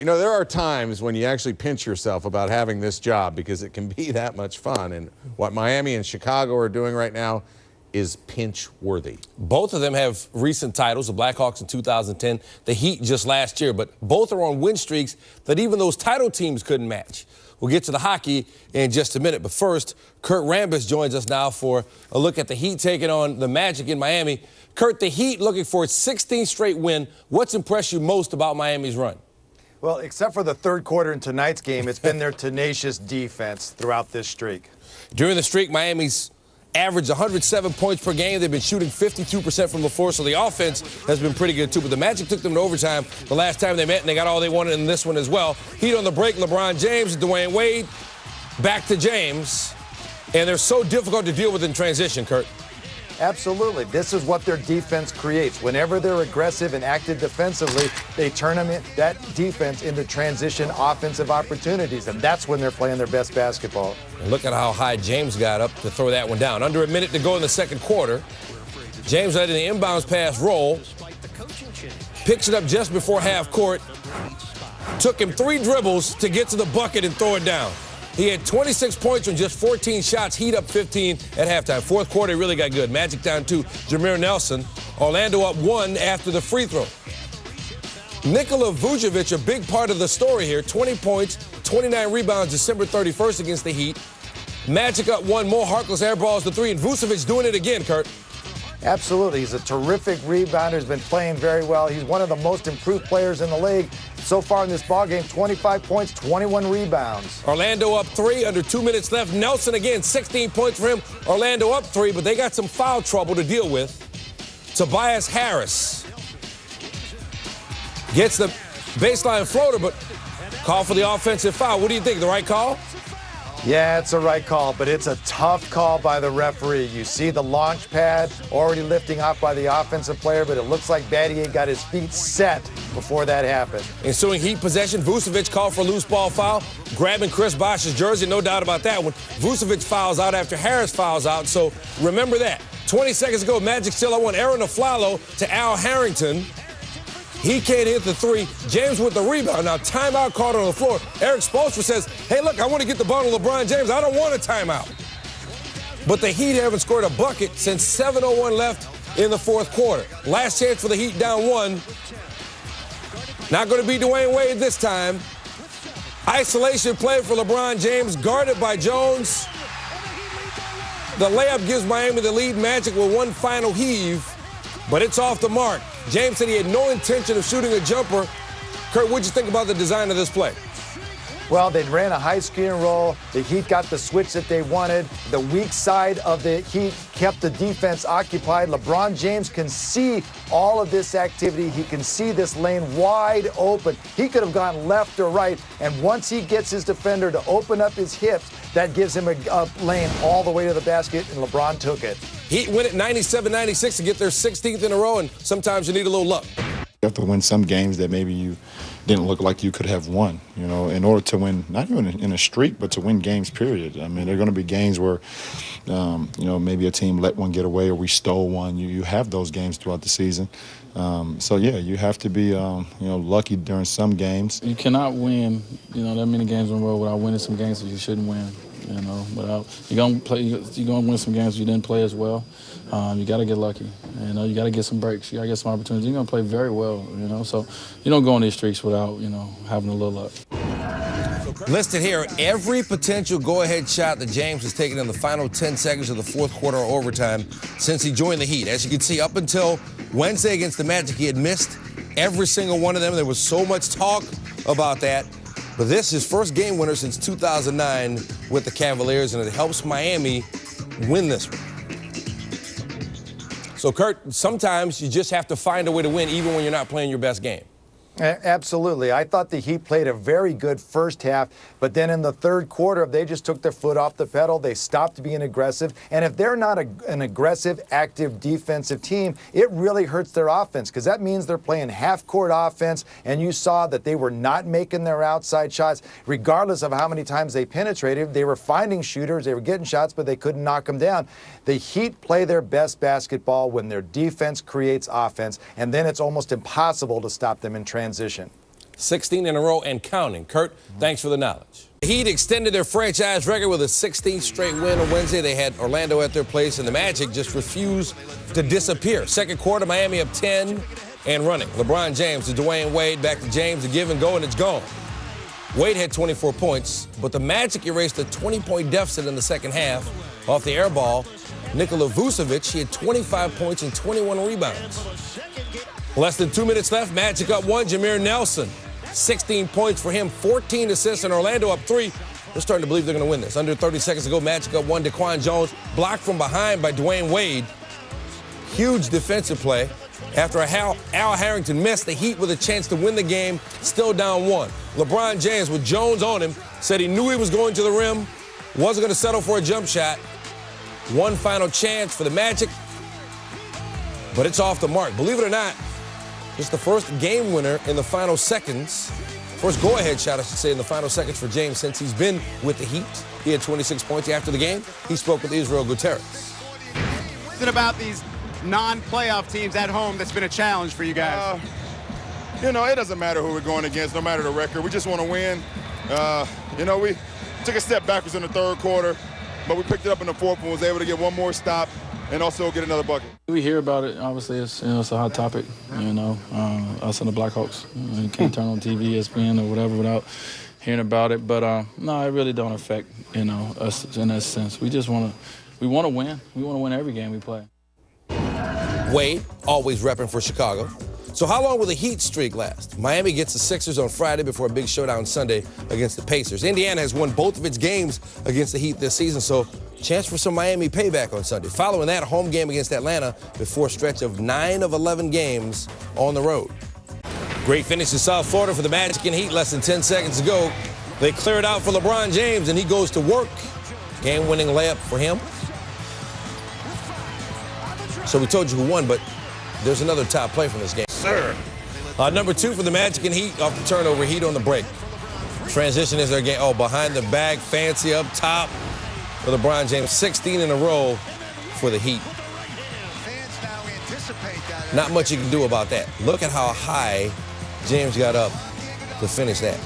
You know, there are times when you actually pinch yourself about having this job because it can be that much fun. And what Miami and Chicago are doing right now is pinch-worthy. Both of them have recent titles, the Blackhawks in 2010, the Heat just last year, but both are on win streaks that even those title teams couldn't match. We'll get to the hockey in just a minute, but first, Kurt Rambis joins us now for a look at the Heat taking on the Magic in Miami. Kurt, the Heat looking for its 16th straight win. What's impressed you most about Miami's run? Well, except for the third quarter in tonight's game, it's been their tenacious defense throughout this streak. During the streak, Miami's averaged 107 points per game. They've been shooting 52% from the floor, so the offense has been pretty good, too. But the Magic took them to overtime the last time they met, and they got all they wanted in this one as well. Heat on the break, LeBron James, Dwayne Wade, back to James. And they're so difficult to deal with in transition, Kurt. Absolutely. This is what their defense creates. Whenever they're aggressive and active defensively, they turn that defense into transition offensive opportunities, and that's when they're playing their best basketball. And look at how high James got up to throw that one down. Under a minute to go in the second quarter. James letting the inbounds pass roll. Picks it up just before half court. Took him 3 dribbles to get to the bucket and throw it down. He had 26 points on just 14 shots. Heat up 15 at halftime. Fourth quarter, he really got good. Magic down 2. Jameer Nelson. Orlando up 1 after the free throw. Nikola Vucevic, a big part of the story here. 20 points, 29 rebounds December 31st against the Heat. Magic up 1 more. Harkless airballs to 3. And Vucevic doing it again, Kurt. Absolutely. He's a terrific rebounder. He's been playing very well. He's one of the most improved players in the league. So far in this ballgame, 25 points, 21 rebounds. Orlando up 3, under 2 minutes left. Nelson again, 16 points for him. Orlando up 3, but they got some foul trouble to deal with. Tobias Harris gets the baseline floater, but call for the offensive foul. What do you think, the right call? Yeah, it's a right call, but it's a tough call by the referee. You see the launch pad already lifting off by the offensive player, but it looks like Battier got his feet set before that happened. Ensuing Heat possession, Vucevic called for a loose ball foul, grabbing Chris Bosh's jersey, no doubt about that one. Vucevic fouls out after Harris fouls out, so remember that. 20 seconds ago, Magic still at 1. Aaron Aflalo to Al Harrington. He can't hit the 3. James with the rebound. Now, timeout called on the floor. Eric Spoelstra says, hey, look, I want to get the ball to LeBron James. I don't want a timeout. But the Heat haven't scored a bucket since 7:01 left in the fourth quarter. Last chance for the Heat down 1. Not going to be Dwayne Wade this time. Isolation play for LeBron James, guarded by Jones. The layup gives Miami the lead. Magic with 1 final heave, but it's off the mark. James said he had no intention of shooting a jumper. Kurt, what'd you think about the design of this play? Well, they ran a high screen and roll. The Heat got the switch that they wanted. The weak side of the Heat kept the defense occupied. LeBron James can see all of this activity. He can see this lane wide open. He could have gone left or right. And once he gets his defender to open up his hips, that gives him a lane all the way to the basket, and LeBron took it. Heat win it 97-96 to get their 16th in a row, and sometimes you need a little luck. You have to win some games that maybe you didn't look like you could have won, you know, in order to win, not even in a streak, but to win games, period. I mean, there are going to be games where, you know, maybe a team let one get away or we stole one. You have those games throughout the season. So, yeah, you have to be, you know, lucky during some games. You cannot win, you know, that many games in a row without winning some games that you shouldn't win. You know, you're gonna win some games you didn't play as well. You got to get lucky. You know, you got to get some breaks. You got to get some opportunities. You're gonna play very well. You know, so you don't go on these streaks without, you know, having a little luck. Listed here, every potential go-ahead shot that James has taken in the final 10 seconds of the fourth quarter or overtime since he joined the Heat. As you can see, up until Wednesday against the Magic, he had missed every single one of them. There was so much talk about that. But this is his first game winner since 2009 with the Cavaliers, and it helps Miami win this one. So, Kurt, sometimes you just have to find a way to win even when you're not playing your best game. Absolutely. I thought the Heat played a very good first half, but then in the third quarter, they just took their foot off the pedal. They stopped being aggressive. And if they're not an aggressive, active defensive team, it really hurts their offense because that means they're playing half-court offense, and you saw that they were not making their outside shots. Regardless of how many times they penetrated, they were finding shooters, they were getting shots, but they couldn't knock them down. The Heat play their best basketball when their defense creates offense, and then it's almost impossible to stop them in transition. 16 in a row and counting. Kurt, thanks for the knowledge. The Heat extended their franchise record with a 16th straight win on Wednesday. They had Orlando at their place, and the Magic just refused to disappear. Second quarter, Miami up 10 and running. LeBron James to Dwayne Wade, back to James, to give and go, and it's gone. Wade had 24 points, but the Magic erased a 20-point deficit in the second half off the air ball. Nikola Vucevic, he had 25 points and 21 rebounds. Less than 2 minutes left, Magic up 1. Jameer Nelson, 16 points for him, 14 assists, and Orlando up 3. They're starting to believe they're going to win this. Under 30 seconds to go, Magic up 1. DeQuan Jones blocked from behind by Dwayne Wade. Huge defensive play. After Al Harrington missed, the Heat with a chance to win the game, still down 1. LeBron James, with Jones on him, said he knew he was going to the rim, wasn't going to settle for a jump shot. One final chance for the Magic, but it's off the mark. Believe it or not, it's the first game winner in the final seconds. First go-ahead shot, I should say, in the final seconds for James since he's been with the Heat. He had 26 points. After the game, he spoke with Israel Gutierrez. What's it about these non-playoff teams at home that's been a challenge for you guys? It doesn't matter who we're going against, no matter the record. We just want to win. We took a step backwards in the third quarter, but we picked it up in the fourth and was able to get one more stop and also get another bucket. We hear about it. Obviously, it's a hot topic. Us and the Blackhawks. You can't turn on TV, ESPN, or whatever without hearing about it. But no, it really don't affect us in that sense. We just want to win. We want to win every game we play. Wade, always repping for Chicago. So how long will the Heat streak last? Miami gets the Sixers on Friday before a big showdown Sunday against the Pacers. Indiana has won both of its games against the Heat this season, so chance for some Miami payback on Sunday. Following that, a home game against Atlanta before a stretch of 9 of 11 games on the road. Great finish in South Florida for the Magic and Heat. Less than 10 seconds to go. They clear it out for LeBron James, and he goes to work. Game-winning layup for him. So we told you who won, but there's another top play from this game. Sir. Number 2 for the Magic and Heat off the turnover. Heat on the break. Transition is their game. Oh, behind the bag, fancy up top for LeBron James. 16 in a row for the Heat. Not much you can do about that. Look at how high James got up to finish that.